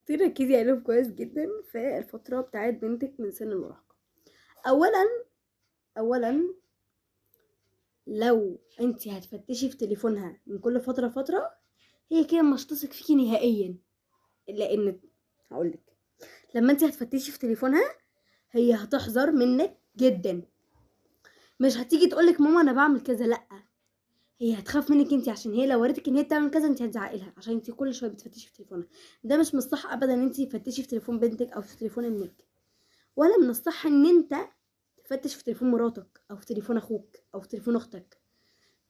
بصي ركزي عليهم كويس جدا في الفترة بتاعت بنتك من سن المراهقة. اولا لو انت هتفتشي في تليفونها من كل فترة هي كده مش هتثق فيكي نهائيا، لان هقولك لما انت هتفتشي في تليفونها هي هتحذر منك جدا، مش هتيجي تقولك ماما انا بعمل كذا، لا هي هتخاف منك انت، عشان هي لو وريتك ان هي بتعمل كذا انت هتزعقي لها عشان انت كل شويه بتفتشي في تليفونها. ده مش من الصح ابدا ان انت تفتشي في تليفون بنتك او في تليفون ابنك، ولا من الصح ان انت تفتش في تليفون مراتك او في تليفون اخوك او في تليفون اختك،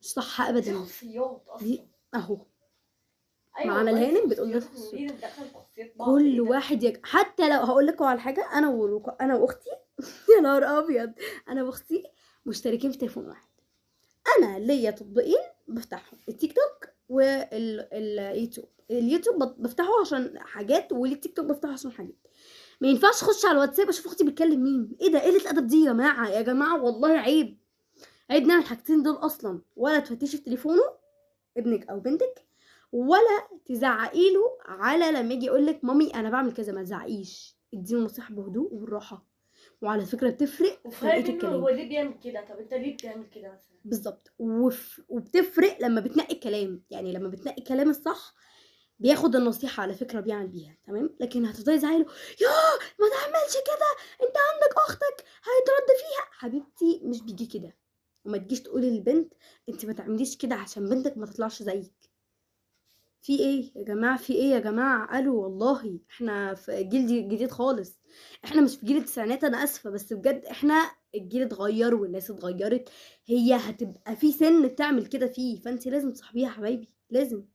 مش صح ابدا. شخصيات اصلا دي اهو ايوه معنا الهانم بتقول شخصيات نفس ودي دخلت شخصيات بعض. كل واحد حتى لو هقول لكم على حاجه، انا واختي يا نهار ابيض، انا واختي مشتركين في تليفون واحد. انا ليا تطبيقين بفتحهم، التيك توك واليوتيوب. اليوتيوب بفتحه عشان حاجات، والتيك توك بفتحه عشان حاجات. ما ينفعش اخش على الواتساب اشوف اختي بتكلم مين. ايه ده؟ قله الادب دي يا جماعه، يا جماعه والله عيب، عيب نعمل الحاجتين دول اصلا. ولا تفتشي في تليفونه ابنك او بنتك، ولا تزعقي له على لما يجي يقول لك مامي انا بعمل كذا. ما تزعقيش، اديله نصيحه بهدوء وبالراحه، وعلى فكره بتفرق في طريقه الكلام. هو ليه بيعمل كده؟ طب انت ليه بتعمل كده مثلا؟ بالظبط. وبتفرق لما بتنقي الكلام، يعني لما بتنقي الكلام الصح بياخد النصيحه على فكره بيعمل بيها تمام. لكن هتفضلي زعله يا ما تعملش كده، انت عندك اختك هيترد فيها. حبيبتي مش بيجي كده، وما تجيش تقولي للبنت انت ما تعمليش كده عشان بنتك ما تطلعش زيك. في ايه يا جماعه؟ في ايه يا جماعه؟ قالوا والله احنا في جيل جديد خالص، احنا مش في جيل التسعينات، انا اسفه بس بجد احنا الجيل اتغير والناس اتغيرت. هي هتبقى في سن بتعمل كده فيه، فانت لازم تصاحبيها يا حبايبي، لازم.